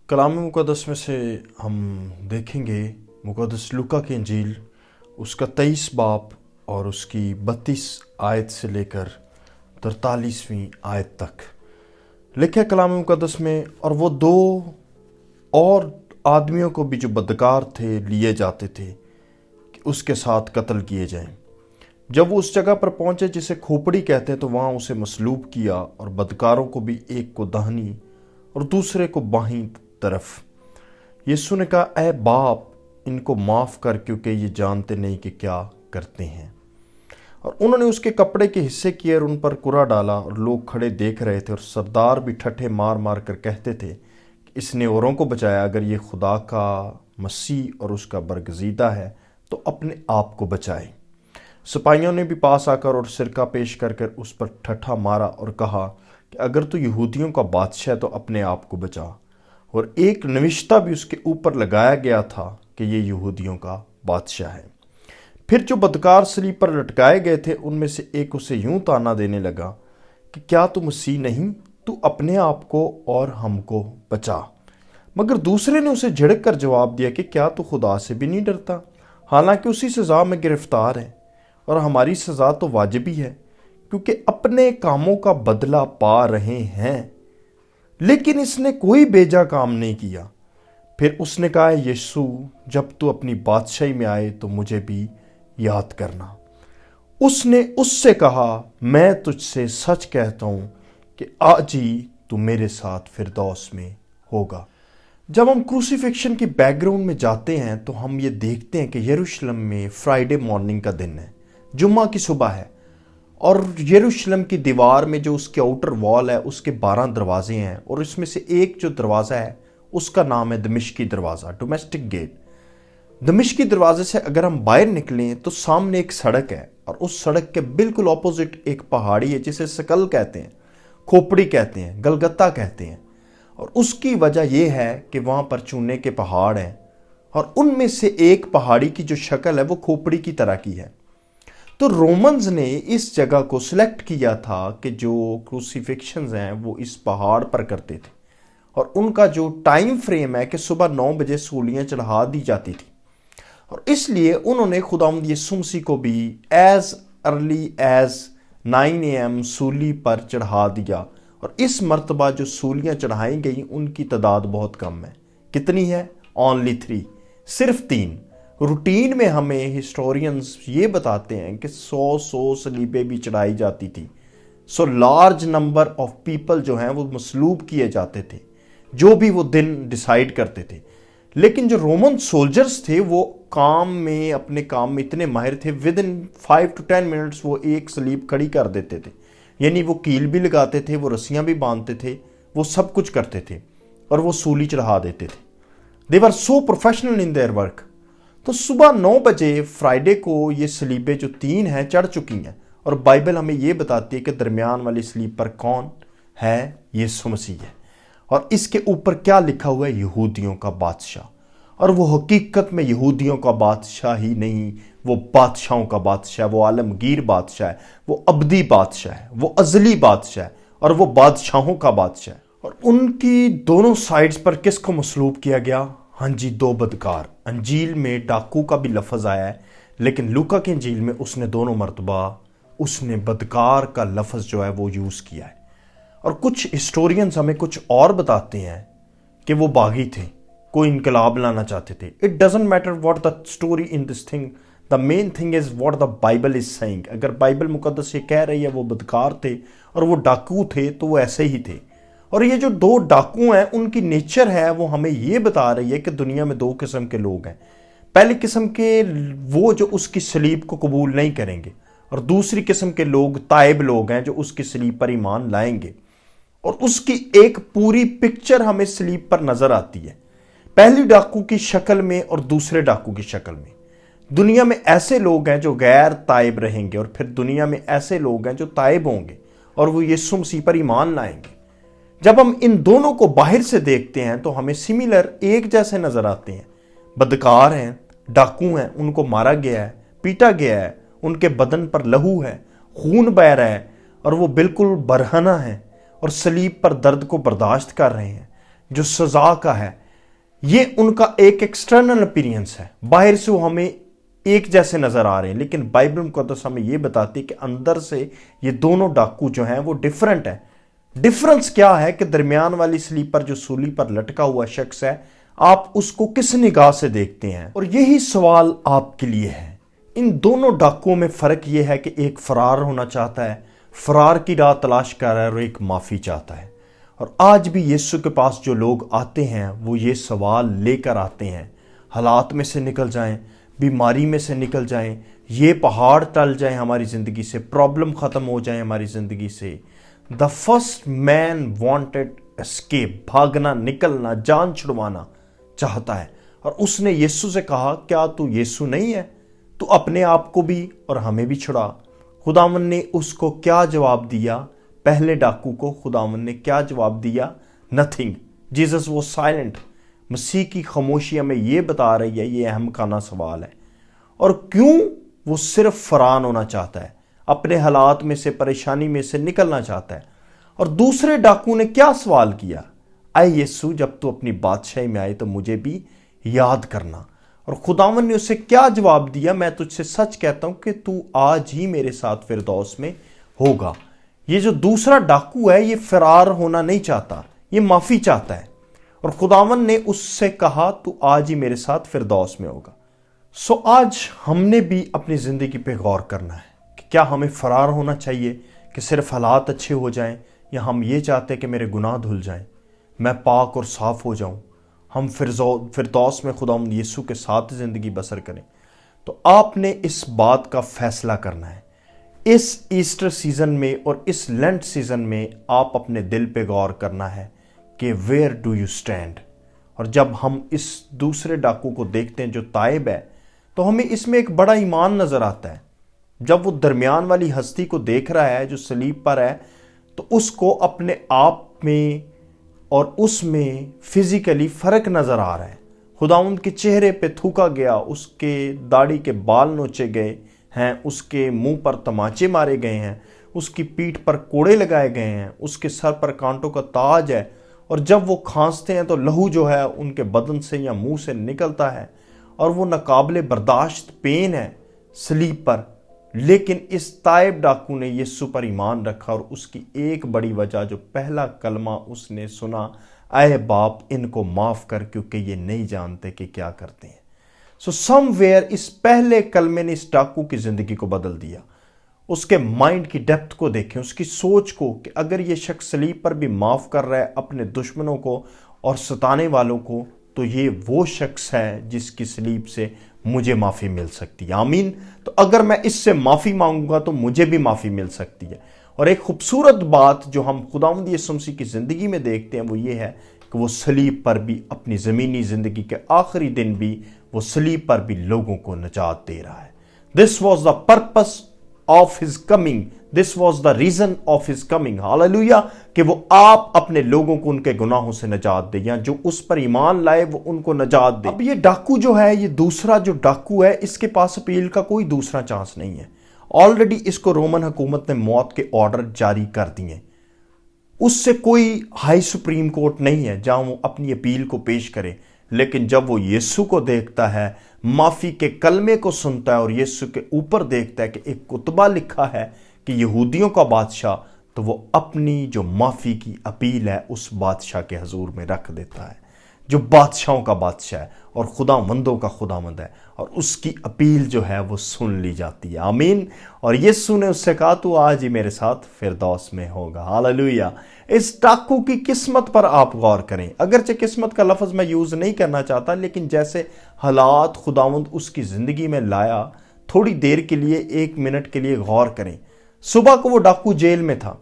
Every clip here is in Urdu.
کلام مقدس میں سے ہم دیکھیں گے مقدس لوکا کی انجیل اس کا 23 باب اور اس کی 32 آیت سے لے کر 43ویں آیت تک لکھا ہے کلام مقدس میں۔ اور وہ دو اور آدمیوں کو بھی جو بدکار تھے لیے جاتے تھے کہ اس کے ساتھ قتل کیے جائیں۔ جب وہ اس جگہ پر پہنچے جسے کھوپڑی کہتے ہیں تو وہاں اسے مصلوب کیا، اور بدکاروں کو بھی، ایک کو داہنی اور دوسرے کو بائیں طرف۔ یسوع نے کہا، اے باپ ان کو معاف کر، کیونکہ یہ جانتے نہیں کہ کیا کرتے ہیں۔ اور انہوں نے اس کے کپڑے کے حصے کیے اور ان پر کرا ڈالا، اور لوگ کھڑے دیکھ رہے تھے، اور سردار بھی ٹھٹھے مار مار کر کہتے تھے کہ اس نے اوروں کو بچایا، اگر یہ خدا کا مسیح اور اس کا برگزیدہ ہے تو اپنے آپ کو بچائے۔ سپاہیوں نے بھی پاس آ کر اور سرکہ پیش کر کر اس پر ٹھٹھا مارا اور کہا کہ اگر تو یہودیوں کا بادشاہ ہے تو اپنے آپ کو بچا۔ اور ایک نوشتہ بھی اس کے اوپر لگایا گیا تھا کہ یہ یہودیوں کا بادشاہ ہے۔ پھر جو بدکار صلیب پر لٹکائے گئے تھے ان میں سے ایک اسے یوں تانا دینے لگا کہ کیا تو مسیح نہیں؟ تو اپنے آپ کو اور ہم کو بچا۔ مگر دوسرے نے اسے جھڑک کر جواب دیا کہ کیا تو خدا سے بھی نہیں ڈرتا؟ حالانکہ اسی سزا میں گرفتار ہے، اور ہماری سزا تو واجبی ہے، کیونکہ اپنے کاموں کا بدلہ پا رہے ہیں، لیکن اس نے کوئی بیجا کام نہیں کیا۔ پھر اس نے کہا، یسوع جب تو اپنی بادشاہی میں آئے تو مجھے بھی یاد کرنا۔ اس نے اس سے کہا، میں تجھ سے سچ کہتا ہوں کہ آج ہی تو میرے ساتھ فردوس میں ہوگا۔ جب ہم کروسیفکشن کی بیک گراؤنڈ میں جاتے ہیں تو ہم یہ دیکھتے ہیں کہ یروشلم میں فرائیڈے مارننگ کا دن ہے، جمعہ کی صبح ہے، اور یروشلم کی دیوار میں جو اس کے آؤٹر وال ہے اس کے 12 دروازے ہیں، اور اس میں سے ایک جو دروازہ ہے اس کا نام ہے دمشقی دروازہ، ڈومیسٹک گیٹ۔ دمشقی دروازے سے اگر ہم باہر نکلیں تو سامنے ایک سڑک ہے، اور اس سڑک کے بالکل اپوزٹ ایک پہاڑی ہے جسے سکل کہتے ہیں، کھوپڑی کہتے ہیں، گلگتہ کہتے ہیں۔ اور اس کی وجہ یہ ہے کہ وہاں پر چونے کے پہاڑ ہیں، اور ان میں سے ایک پہاڑی کی جو شکل ہے وہ کھوپڑی کی طرح کی ہے۔ تو رومنز نے اس جگہ کو سلیکٹ کیا تھا کہ جو کروسیفکشنز ہیں وہ اس پہاڑ پر کرتے تھے، اور ان کا جو ٹائم فریم ہے کہ صبح 9 بجے سولیاں چڑھا دی جاتی تھی، اور اس لیے انہوں نے خداوند یسوع مسیح کو بھی ایز ارلی ایز 9 AM سولی پر چڑھا دیا۔ اور اس مرتبہ جو سولیاں چڑھائیں گئیں ان کی تعداد بہت کم ہے۔ کتنی ہے؟ اونلی 3، صرف 3۔ روٹین میں ہمیں ہسٹورینز یہ بتاتے ہیں کہ 100 سلیبیں بھی چڑھائی جاتی تھی، لارج نمبر آف پیپل جو ہیں وہ مصلوب کیے جاتے تھے، جو بھی وہ دن ڈیسائیڈ کرتے تھے۔ لیکن جو رومن سولجرز تھے وہ اپنے کام میں اتنے ماہر تھے، ودن 5 to 10 منٹس وہ ایک سلیب کھڑی کر دیتے تھے، یعنی وہ کیل بھی لگاتے تھے، وہ رسیاں بھی باندھتے تھے، وہ سب کچھ کرتے تھے، اور وہ سولی چڑھا دیتے تھے۔ they were so professional in their work۔ تو صبح 9 بجے فرائیڈے کو یہ سلیبیں جو 3 ہیں چڑھ چکی ہیں، اور بائبل ہمیں یہ بتاتی ہے کہ درمیان والی سلیب پر کون ہے؟ یسوع مسیح ہے، اور اس کے اوپر کیا لکھا ہوا ہے؟ یہودیوں کا بادشاہ۔ اور وہ حقیقت میں یہودیوں کا بادشاہ ہی نہیں، وہ بادشاہوں کا بادشاہ ہے، وہ عالمگیر بادشاہ ہے، وہ ابدی بادشاہ ہے، وہ ازلی بادشاہ ہے، اور وہ بادشاہوں کا بادشاہ ہے۔ اور ان کی دونوں سائیڈز پر کس کو مصلوب کیا گیا؟ ہاں جی، 2 بدکار۔ انجیل میں ڈاکو کا بھی لفظ آیا ہے، لیکن لوکا کی انجیل میں اس نے دونوں مرتبہ اس نے بدکار کا لفظ جو ہے وہ یوز کیا ہے۔ اور کچھ ہسٹورینز ہمیں کچھ اور بتاتے ہیں کہ وہ باغی تھے، کوئی انقلاب لانا چاہتے تھے۔ It doesn't matter what the story in this thing, the main thing is what the Bible is saying۔ اگر بائبل مقدس یہ کہہ رہی ہے وہ بدکار تھے اور وہ ڈاکو تھے تو وہ ایسے ہی تھے۔ اور یہ جو 2 ڈاکو ہیں ان کی نیچر ہے وہ ہمیں یہ بتا رہی ہے کہ دنیا میں 2 قسم کے لوگ ہیں۔ پہلی قسم کے وہ جو اس کی صلیب کو قبول نہیں کریں گے، اور دوسری قسم کے لوگ تائب لوگ ہیں جو اس کی صلیب پر ایمان لائیں گے۔ اور اس کی ایک پوری پکچر ہمیں صلیب پر نظر آتی ہے، پہلی ڈاکو کی شکل میں اور دوسرے ڈاکو کی شکل میں۔ دنیا میں ایسے لوگ ہیں جو غیر تائب رہیں گے، اور پھر دنیا میں ایسے لوگ ہیں جو تائب ہوں گے اور وہ یسوع مسیح پر ایمان لائیں گے۔ جب ہم ان دونوں کو باہر سے دیکھتے ہیں تو ہمیں سملر ایک جیسے نظر آتے ہیں۔ بدکار ہیں، ڈاکو ہیں، ان کو مارا گیا ہے، پیٹا گیا ہے، ان کے بدن پر لہو ہے، خون بہہ رہا ہے، اور وہ بالکل برہنہ ہیں اور صلیب پر درد کو برداشت کر رہے ہیں۔ جو سزا کا ہے، یہ ان کا ایک ایکسٹرنل اپیرینس ہے، باہر سے وہ ہمیں ایک جیسے نظر آ رہے ہیں، لیکن بائبل مقدس ہمیں یہ بتاتی ہے کہ اندر سے یہ دونوں ڈاکو جو ہیں وہ ڈیفرنٹ ہیں۔ ڈیفرنس کیا ہے کہ درمیان والی سلیپ پر جو سولی پر لٹکا ہوا شخص ہے، آپ اس کو کس نگاہ سے دیکھتے ہیں؟ اور یہی سوال آپ کے لیے ہے۔ ان دونوں ڈاکوؤں میں فرق یہ ہے کہ ایک فرار ہونا چاہتا ہے، فرار کی راہ تلاش کر رہا ہے، اور ایک معافی چاہتا ہے۔ اور آج بھی یسوع کے پاس جو لوگ آتے ہیں وہ یہ سوال لے کر آتے ہیں، حالات میں سے نکل جائیں، بیماری میں سے نکل جائیں، یہ پہاڑ ٹل جائیں ہماری زندگی سے، پرابلم ختم ہو جائیں ہماری زندگی سے۔ The first man wanted escape, بھاگنا، نکلنا، جان چھڑوانا چاہتا ہے، اور اس نے یسوع سے کہا کیا تو یسوع نہیں ہے؟ تو اپنے آپ کو بھی اور ہمیں بھی چھڑا۔ خداوند نے اس کو کیا جواب دیا؟ پہلے ڈاکو کو خداوند نے کیا جواب دیا؟ نتھنگ۔ Jesus was silent. مسیح کی خاموشی ہمیں یہ بتا رہی ہے، یہ اہم خانہ سوال ہے۔ اور کیوں وہ صرف فران ہونا چاہتا ہے، اپنے حالات میں سے، پریشانی میں سے نکلنا چاہتا ہے۔ اور دوسرے ڈاکو نے کیا سوال کیا؟ اے یسوع، جب تو اپنی بادشاہی میں آئے تو مجھے بھی یاد کرنا۔ اور خداوند نے اسے کیا جواب دیا؟ میں تجھ سے سچ کہتا ہوں کہ تو آج ہی میرے ساتھ فردوس میں ہوگا۔ یہ جو دوسرا ڈاکو ہے یہ فرار ہونا نہیں چاہتا، یہ معافی چاہتا ہے، اور خداوند نے اس سے کہا تو آج ہی میرے ساتھ فردوس میں ہوگا۔ سو آج ہم نے بھی اپنی زندگی پہ غور کرنا ہے کہ کیا ہمیں فرار ہونا چاہیے کہ صرف حالات اچھے ہو جائیں، یا ہم یہ چاہتے ہیں کہ میرے گناہ دھل جائیں، میں پاک اور صاف ہو جاؤں، ہم فردوس میں خداوند یسوع کے ساتھ زندگی بسر کریں۔ تو آپ نے اس بات کا فیصلہ کرنا ہے۔ اس ایسٹر سیزن میں اور اس لینٹ سیزن میں آپ اپنے دل پہ غور کرنا ہے کہ ویئر ڈو یو اسٹینڈ۔ اور جب ہم اس دوسرے ڈاکو کو دیکھتے ہیں جو تائب ہے، تو ہمیں اس میں ایک بڑا ایمان نظر آتا ہے۔ جب وہ درمیان والی ہستی کو دیکھ رہا ہے جو صلیب پر ہے، تو اس کو اپنے آپ میں اور اس میں فزیکلی فرق نظر آ رہا ہے۔ خداوند کے چہرے پہ تھوکا گیا، اس کے داڑھی کے بال نوچے گئے ہیں، اس کے منہ پر تماچے مارے گئے ہیں، اس کی پیٹھ پر کوڑے لگائے گئے ہیں، اس کے سر پر کانٹوں کا تاج ہے، اور جب وہ کھانستے ہیں تو لہو جو ہے ان کے بدن سے یا منہ سے نکلتا ہے، اور وہ ناقابل برداشت پین ہے صلیب پر۔ لیکن اس تائب ڈاکو نے یسوع پر ایمان رکھا، اور اس کی ایک بڑی وجہ جو پہلا کلمہ اس نے سنا، اے باپ ان کو معاف کر کیونکہ یہ نہیں جانتے کہ کیا کرتے ہیں۔ سو سم ویئر اس پہلے کلمے نے اس ڈاکو کی زندگی کو بدل دیا۔ اس کے مائنڈ کی ڈیپتھ کو دیکھیں، اس کی سوچ کو، کہ اگر یہ شخص صلیب پر بھی معاف کر رہا ہے اپنے دشمنوں کو اور ستانے والوں کو، تو یہ وہ شخص ہے جس کی صلیب سے مجھے معافی مل سکتی ہے۔ آمین۔ تو اگر میں اس سے معافی مانگوں گا تو مجھے بھی معافی مل سکتی ہے۔ اور ایک خوبصورت بات جو ہم خداوند یسوع مسیح کی زندگی میں دیکھتے ہیں وہ یہ ہے کہ وہ صلیب پر بھی اپنی زمینی زندگی کے آخری دن بھی وہ صلیب پر بھی لوگوں کو نجات دے رہا ہے۔ This was the purpose of his coming, this was the reason of his coming, hallelujah, کہ وہ آپ اپنے لوگوں کو ان کے گناہوں سے نجات دے، یا جو اس پر ایمان لائے وہ ان کو نجات دے۔ اب یہ ڈاکو جو ہے، یہ دوسرا جو ڈاکو ہے، اس کے پاس اپیل کا کوئی دوسرا چانس نہیں ہے۔ آلریڈی اس کو رومن حکومت نے موت کے آرڈر جاری کر دیے، اس سے کوئی ہائی سپریم کورٹ نہیں ہے جہاں وہ اپنی اپیل کو پیش کرے۔ لیکن جب وہ یسوع کو دیکھتا ہے، معافی کے کلمے کو سنتا ہے، اور یسوع کے اوپر دیکھتا ہے کہ ایک کتبہ لکھا ہے کہ یہودیوں کا بادشاہ، تو وہ اپنی جو معافی کی اپیل ہے اس بادشاہ کے حضور میں رکھ دیتا ہے، جو بادشاہوں کا بادشاہ ہے اور خداوندوں کا خداوند ہے، اور اس کی اپیل جو ہے وہ سن لی جاتی ہے۔ آمین۔ اور یسوع نے اس سے کہا تو آج ہی میرے ساتھ فردوس میں ہوگا۔ ہاللویا۔ اس ڈاکو کی قسمت پر آپ غور کریں۔ اگرچہ قسمت کا لفظ میں یوز نہیں کرنا چاہتا، لیکن جیسے حالات خداوند اس کی زندگی میں لایا، تھوڑی دیر کے لیے، 1 منٹ کے لیے غور کریں۔ صبح کو وہ ڈاکو جیل میں تھا،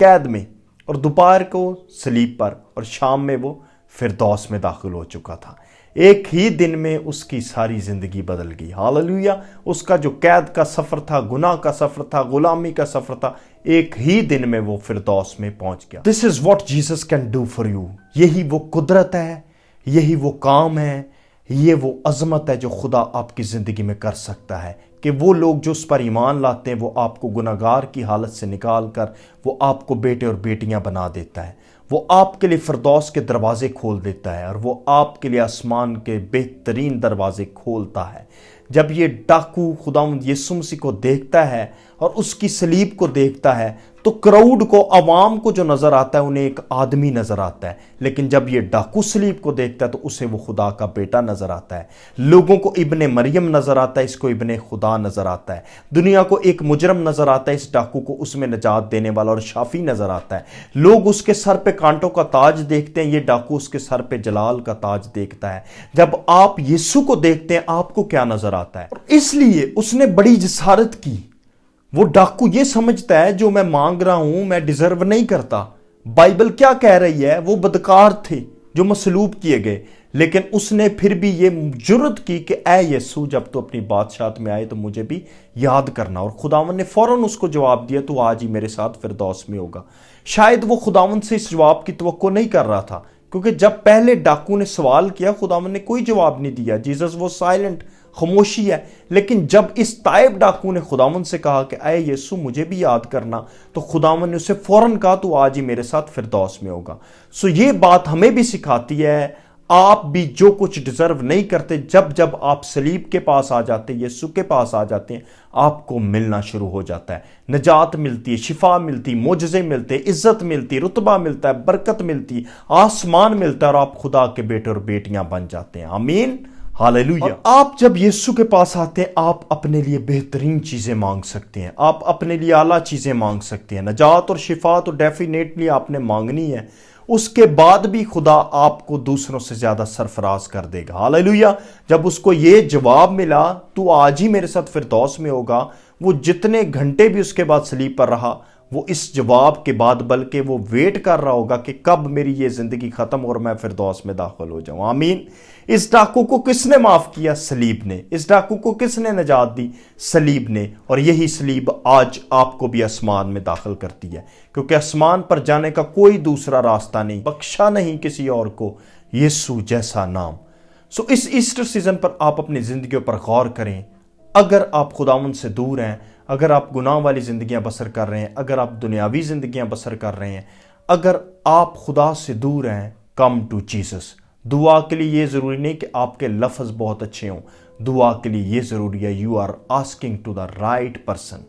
قید میں، اور دوپہر کو صلیب پر، اور شام میں وہ فردوس میں داخل ہو چکا تھا۔ ایک ہی دن میں اس کی ساری زندگی بدل گئی۔ ہاللویا۔ اس کا جو قید کا سفر تھا، گناہ کا سفر تھا، غلامی کا سفر تھا، ایک ہی دن میں وہ فردوس میں پہنچ گیا۔ This is what Jesus can do for you۔ یہی وہ قدرت ہے، یہی وہ کام ہے، یہ وہ عظمت ہے جو خدا آپ کی زندگی میں کر سکتا ہے، کہ وہ لوگ جو اس پر ایمان لاتے ہیں وہ آپ کو گناہگار کی حالت سے نکال کر وہ آپ کو بیٹے اور بیٹیاں بنا دیتا ہے۔ وہ آپ کے لیے فردوس کے دروازے کھول دیتا ہے، اور وہ آپ کے لیے آسمان کے بہترین دروازے کھولتا ہے۔ جب یہ ڈاکو خداوند یسوع مسیح کو دیکھتا ہے اور اس کی صلیب کو دیکھتا ہے تو کراؤڈ کو، عوام کو جو نظر آتا ہے انہیں ایک آدمی نظر آتا ہے، لیکن جب یہ ڈاکو صلیب کو دیکھتا ہے تو اسے وہ خدا کا بیٹا نظر آتا ہے۔ لوگوں کو ابن مریم نظر آتا ہے، اس کو ابن خدا نظر آتا ہے۔ دنیا کو ایک مجرم نظر آتا ہے، اس ڈاکو کو اس میں نجات دینے والا اور شافی نظر آتا ہے۔ لوگ اس کے سر پہ کانٹوں کا تاج دیکھتے ہیں، یہ ڈاکو اس کے سر پہ جلال کا تاج دیکھتا ہے۔ جب آپ یسوع کو دیکھتے ہیں آپ کو کیا نظر آتا ہے؟ اور اس لیے اس نے بڑی جسارت کی۔ وہ ڈاکو یہ سمجھتا ہے جو میں مانگ رہا ہوں میں ڈیزرو نہیں کرتا۔ بائبل کیا کہہ رہی ہے؟ وہ بدکار تھے جو مصلوب کیے گئے، لیکن اس نے پھر بھی یہ جرت کی کہ اے یسوع جب تو اپنی بادشاہت میں آئے تو مجھے بھی یاد کرنا، اور خداوند نے فوراً اس کو جواب دیا تو آج ہی میرے ساتھ فردوس میں ہوگا۔ شاید وہ خداوند سے اس جواب کی توقع نہیں کر رہا تھا، کیونکہ جب پہلے ڈاکو نے سوال کیا خداوند نے کوئی جواب نہیں دیا، جیسس وہ سائلنٹ، خاموشی ہے۔ لیکن جب اس تائب ڈاکو نے خداوند سے کہا کہ اے یسوع مجھے بھی یاد کرنا، تو خداوند نے اسے فوراً کہا تو آج ہی میرے ساتھ فردوس میں ہوگا۔ یہ بات ہمیں بھی سکھاتی ہے، آپ بھی جو کچھ ڈیزرو نہیں کرتے، جب آپ صلیب کے پاس آ جاتے ہیں، یسوع کے پاس آ جاتے ہیں، آپ کو ملنا شروع ہو جاتا ہے۔ نجات ملتی ہے، شفا ملتی، معجزے ملتے، عزت ملتی، رتبہ ملتا ہے، برکت ملتی، آسمان ملتا ہے، اور آپ خدا کے بیٹے اور بیٹیاں بن جاتے ہیں۔ آمین، ہاللویا۔ اور آپ جب یسوع کے پاس آتے ہیں آپ اپنے لیے بہترین چیزیں مانگ سکتے ہیں، آپ اپنے لیے اعلیٰ چیزیں مانگ سکتے ہیں۔ نجات اور شفا تو ڈیفینیٹلی آپ نے مانگنی ہے، اس کے بعد بھی خدا آپ کو دوسروں سے زیادہ سرفراز کر دے گا۔ ہاللویا۔ جب اس کو یہ جواب ملا تو آج ہی میرے ساتھ فردوس میں ہوگا، وہ جتنے گھنٹے بھی اس کے بعد صلیب پر رہا، وہ اس جواب کے بعد بلکہ وہ ویٹ کر رہا ہوگا کہ کب میری یہ زندگی ختم اور میں فردوس میں داخل ہو جاؤں۔ آمین۔ اس ڈاکو کو کس نے معاف کیا؟ صلیب نے۔ اس ڈاکو کو کس نے نجات دی؟ صلیب نے۔ اور یہی صلیب آج آپ کو بھی آسمان میں داخل کرتی ہے، کیونکہ آسمان پر جانے کا کوئی دوسرا راستہ نہیں، بخشا نہیں کسی اور کو یسوع جیسا نام۔ اس ایسٹر سیزن پر آپ اپنی زندگیوں پر غور کریں۔ اگر آپ خداوند سے دور ہیں، اگر آپ گناہ والی زندگیاں بسر کر رہے ہیں، اگر آپ دنیاوی زندگیاں بسر کر رہے ہیں، اگر آپ خدا سے دور ہیں، کم ٹو جیسس۔ دعا کے لیے یہ ضروری نہیں کہ آپ کے لفظ بہت اچھے ہوں، دعا کے لیے یہ ضروری ہے you are asking to the right person.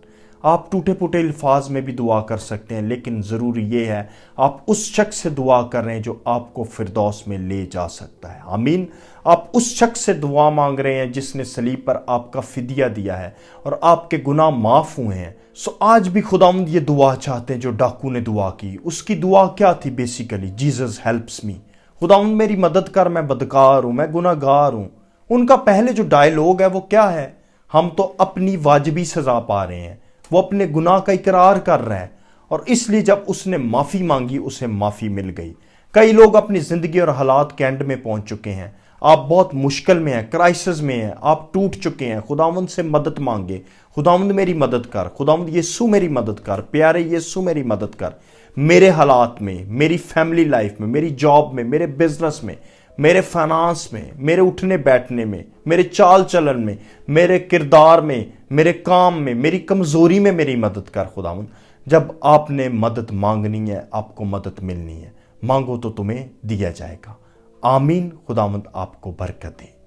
آپ ٹوٹے پھوٹے الفاظ میں بھی دعا کر سکتے ہیں، لیکن ضروری یہ ہے آپ اس شخص سے دعا کر رہے ہیں جو آپ کو فردوس میں لے جا سکتا ہے۔ آمین۔ آپ اس شخص سے دعا مانگ رہے ہیں جس نے صلیب پر آپ کا فدیہ دیا ہے اور آپ کے گناہ معاف ہوئے ہیں۔ آج بھی خداوند یہ دعا چاہتے ہیں جو ڈاکو نے دعا کی۔ اس کی دعا کیا تھی؟ بیسیکلی جیزس ہیلپس می، خداوند میری مدد کر، میں بدکار ہوں، میں گناہ گار ہوں۔ ان کا پہلے جو ڈائیلاگ ہے وہ کیا ہے؟ ہم تو اپنی واجبی سزا پا رہے ہیں۔ وہ اپنے گناہ کا اقرار کر رہا ہے، اور اس لیے جب اس نے معافی مانگی اسے معافی مل گئی۔ کئی لوگ اپنی زندگی اور حالات کے اینڈ میں پہنچ چکے ہیں، آپ بہت مشکل میں ہیں، کرائسس میں ہیں، آپ ٹوٹ چکے ہیں۔ خداوند سے مدد مانگے، خداوند میری مدد کر، خداوند یسوع میری مدد کر، پیارے یسوع میری مدد کر، میرے حالات میں، میری فیملی لائف میں، میری جاب میں، میرے بزنس میں، میرے فائنانس میں، میرے اٹھنے بیٹھنے میں، میرے چال چلن میں، میرے کردار میں، میرے کام میں، میری کمزوری میں میری مدد کر۔ خداوند جب آپ نے مدد مانگنی ہے آپ کو مدد ملنی ہے، مانگو تو تمہیں دیا جائے گا۔ آمین۔ خداوند آپ کو برکت دے۔